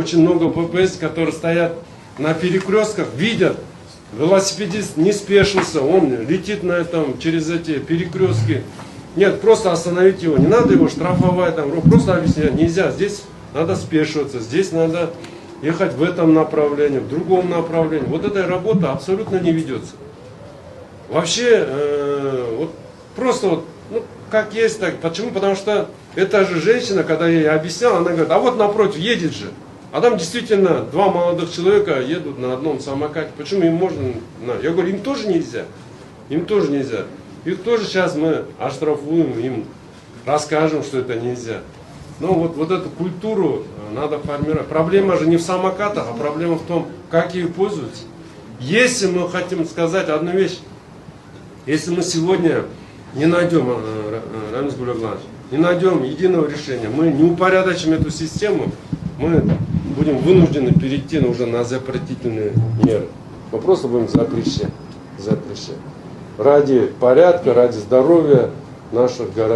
очень много ППС, которые стоят на перекрестках, видят, велосипедист не спешился, он летит на этом, через эти перекрестки. Нет, просто остановить его, не надо его штрафовать, там, просто объяснять, нельзя, здесь надо спешиваться, здесь надо ехать в этом направлении, в другом направлении. Вот эта работа абсолютно не ведется. Вообще, вот просто вот, ну, как есть так. Почему? Потому что эта же женщина, когда я ей объяснял, она говорит, а вот напротив едет же. А там действительно два молодых человека едут на одном самокате. Почему им можно? Я говорю, им тоже нельзя. Им тоже нельзя. Их тоже сейчас мы оштрафуем, им расскажем, что это нельзя. Но вот эту культуру надо формировать. Проблема же не в самокатах, а проблема в том, как ею пользуются. Если мы хотим сказать одну вещь, если мы сегодня не найдем, Рамис Гулегланович, не найдем единого решения, мы не упорядочим эту систему, мы будем вынуждены перейти уже на запретительные меры. Мы просто будем запрещать. Ради порядка, ради здоровья наших горожан.